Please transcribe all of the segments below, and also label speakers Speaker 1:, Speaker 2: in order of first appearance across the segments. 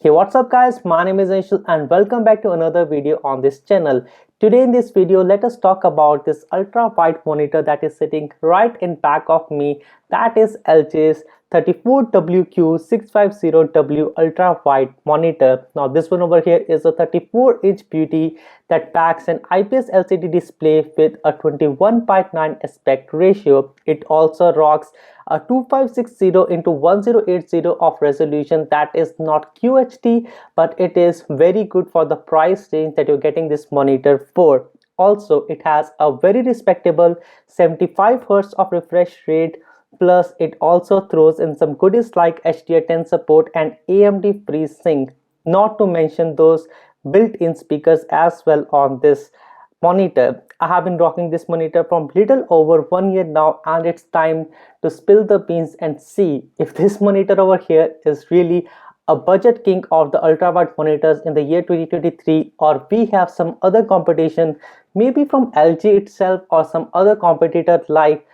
Speaker 1: Hey, what's up guys, my name is Anshul and welcome back to another video on this channel. Today in this video, let us talk about this ultra wide monitor that is sitting right in back of me. That is LG's 34WQ650-W ultra wide monitor. Now this one over here is a 34-inch beauty that packs an IPS LCD display with a 21:9 aspect ratio. It also rocks a 2560x1080 of resolution. That is not QHD, but it is very good for the price range that you're getting this monitor for. Also, it has a very respectable 75 Hz of refresh rate. Plus, it also throws in some goodies like HDR10 support and AMD FreeSync, not to mention those built-in speakers as well on this monitor. I have been rocking this monitor from little over 1 year now, and it's time to spill the beans and see if this monitor over here is really a budget king of the ultra wide monitors in the year 2023, or we have some other competition, maybe from LG itself or some other competitor like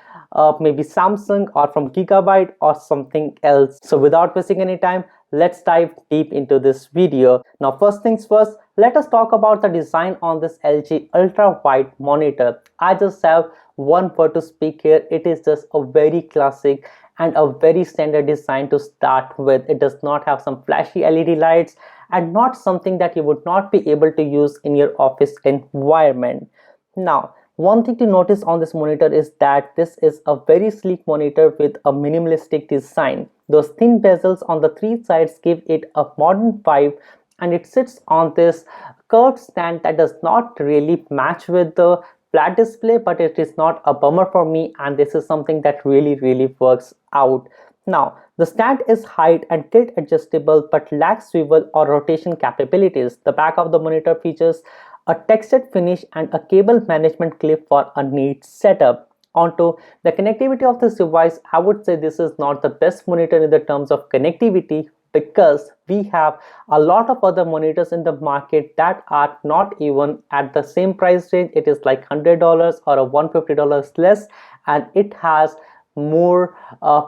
Speaker 1: maybe Samsung or from Gigabyte or something else. So without wasting any time, let's dive deep into this video. Now first things first, let us talk about the design on this LG ultra wide monitor. I just have one word to speak here. It is just a very classic and a very standard design to start with. It does not have some flashy LED lights and not something that you would not be able to use in your office environment. Now, one thing to notice on this monitor is that this is a very sleek monitor with a minimalistic design. Those thin bezels on the three sides give it a modern vibe, and it sits on this curved stand that does not really match with the flat display, but it is not a bummer for me, and this is something that really works out. Now, the stand is height and tilt adjustable but lacks swivel or rotation capabilities. The back of the monitor features a textured finish and a cable management clip for a neat setup. Onto the connectivity of this device, I would say this is not the best monitor in the terms of connectivity, because we have a lot of other monitors in the market that are not even at the same price range. It is like $100 or a $150 less, and it has more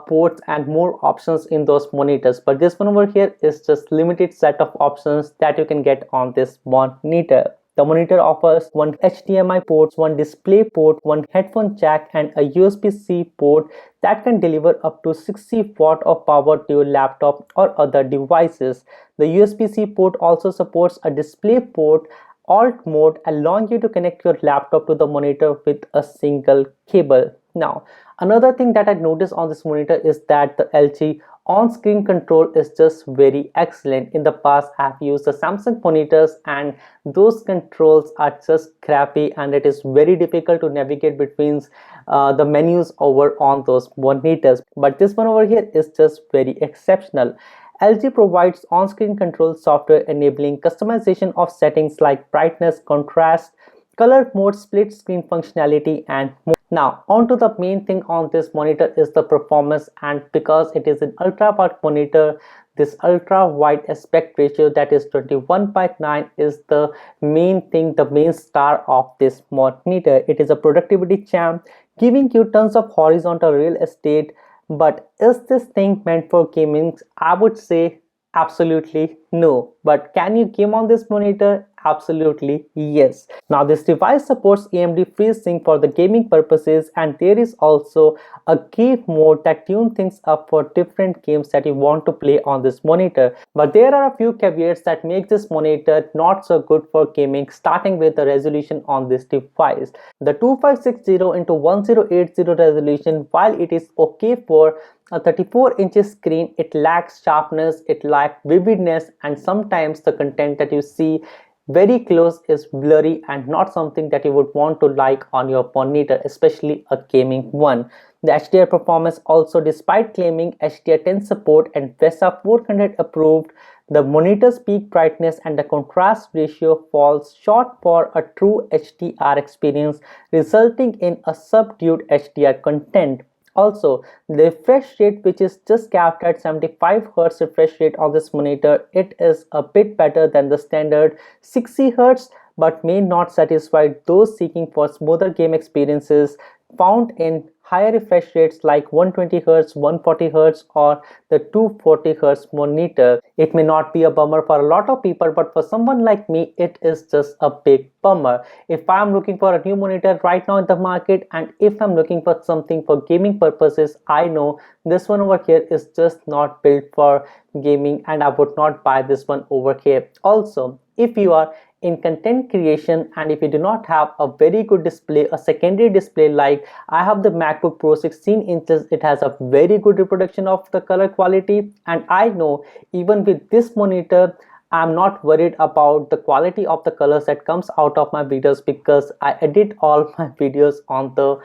Speaker 1: ports and more options in those monitors. But this one over here is just limited set of options that you can get on this monitor. The monitor offers one HDMI port, one display port, one headphone jack, and a USB-C port that can deliver up to 60 watt of power to your laptop or other devices. The USB-C port also supports a display port alt mode, allowing you to connect your laptop to the monitor with a single cable. Now, another thing that I noticed on this monitor is that the LG on-screen control is just very excellent. In the past, I have used the Samsung monitors and those controls are just crappy, and it is very difficult to navigate between the menus over on those monitors. But this one over here is just very exceptional. LG provides on-screen control software enabling customization of settings like brightness, contrast, color mode, split screen functionality, and more. Now onto the main thing on this monitor is the performance, and because it is an ultra wide monitor, this ultra wide aspect ratio that is 21:9 is the main thing, the main star of this monitor. It is a productivity champ, giving you tons of horizontal real estate. But is this thing meant for gaming? I would say absolutely no. But can you game on this monitor? Absolutely yes. Now this device supports AMD FreeSync for the gaming purposes, and there is also a game mode that tunes things up for different games that you want to play on this monitor. But there are a few caveats that make this monitor not so good for gaming, starting with the resolution on this device. The 2560x1080 resolution, while it is okay for a 34-inch screen, it lacks sharpness, it lacks vividness, and sometimes the content that you see very close is blurry and not something that you would want to like on your monitor, especially a gaming one. The HDR performance also, despite claiming HDR10 support and VESA 400 approved, the monitor's peak brightness and the contrast ratio falls short for a true HDR experience, resulting in a subdued HDR content. Also, the refresh rate, which is just capped at 75 Hz refresh rate on this monitor, it is a bit better than the standard 60 Hz, but may not satisfy those seeking for smoother game experiences found in higher refresh rates like 120Hz, 140Hz, or the 240Hz monitor. It may not be a bummer for a lot of people, but for someone like me, it is just a big bummer. If I'm looking for a new monitor right now in the market, and if I'm looking for something for gaming purposes, I know this one over here is just not built for gaming, and I would not buy this one over here. Also, if you are in content creation and if you do not have a very good display, a secondary display, like I have the MacBook Pro 16 inches, it has a very good reproduction of the color quality, and I know even with this monitor I'm not worried about the quality of the colors that comes out of my videos, because I edit all my videos on the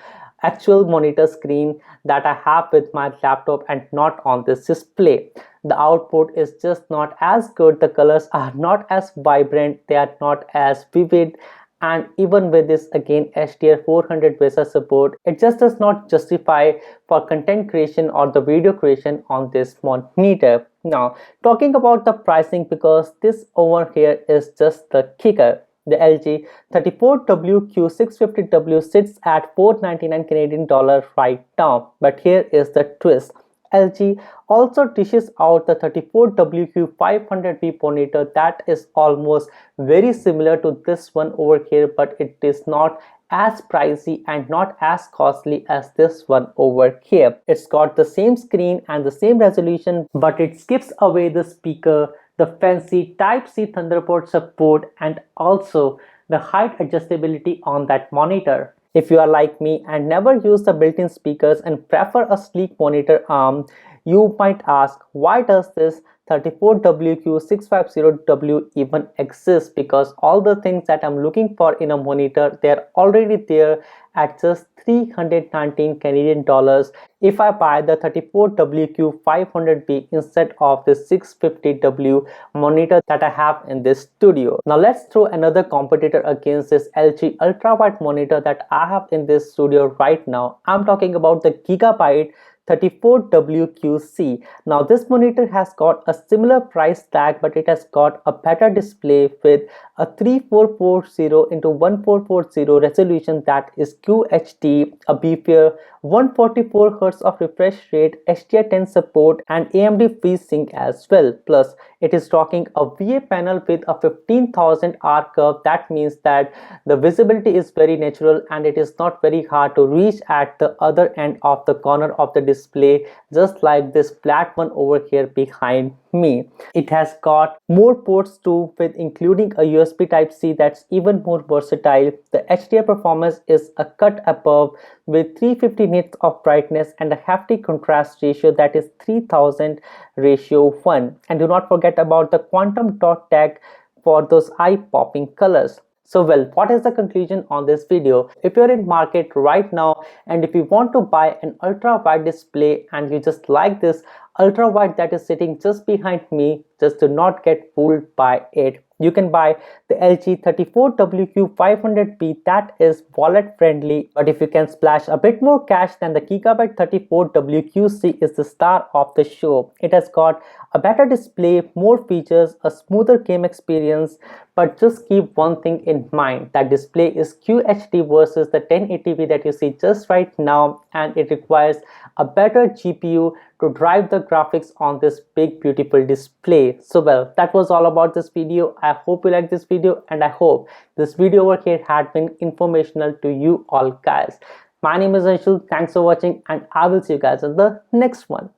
Speaker 1: actual monitor screen that I have with my laptop and not on this display. The output is just not as good, the colors are not as vibrant, they are not as vivid, and even with this again HDR 400 VESA support, it just does not justify for content creation or the video creation on this monitor. Now talking about the pricing, because this over here is just the kicker. The LG 34WQ650W sits at 499 Canadian dollar right now, but here is the twist. LG also dishes out the 34WQ500V monitor that is almost very similar to this one over here, but it is not as pricey and not as costly as this one over here. It's got the same screen and the same resolution, but it skips away the speaker, the fancy Type-C Thunderbolt support, and also the height adjustability on that monitor. If you are like me and never use the built-in speakers and prefer a sleek monitor arm, you might ask, why does this 34WQ650W even exist? Because all the things that I'm looking for in a monitor, they're already there at just 319 Canadian dollars if I buy the 34WQ500B instead of the 650W monitor that I have in this studio. Now let's throw another competitor against this LG UltraWide monitor that I have in this studio right now. I'm talking about the Gigabyte 34WQC. Now this monitor has got a similar price tag, but it has got a better display with a 3440 into 1440 resolution that is QHD, a beefier 144Hz of refresh rate, HDR10 support, and AMD FreeSync as well. Plus it is rocking a VA panel with a 15,000 R curve. That means that the visibility is very natural and it is not very hard to reach at the other end of the corner of the display, just like this flat one over here behind me. It has got more ports too, with including a USB Type-C that's even more versatile. The HDR performance is a cut above with 350 nits of brightness and a hefty contrast ratio that is 3000:1. And do not forget about the quantum dot tag for those eye-popping colors. So well, what is the conclusion on this video? If you're in market right now and if you want to buy an ultra wide display and you just like this ultra wide that is sitting just behind me, just do not get fooled by it. You can buy the LG 34WQ500B that is wallet friendly, but if you can splash a bit more cash, then the Gigabyte 34WQC is the star of the show. It has got a better display, more features, a smoother game experience, but just keep one thing in mind, that display is QHD versus the 1080p that you see just right now, and it requires a better GPU to drive the graphics on this big beautiful display. So well, that was all about this video. I hope you liked this video and I hope this video over here had been informational to you all guys. My name is Anshul, thanks for watching and I will see you guys in the next one.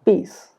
Speaker 1: Peace.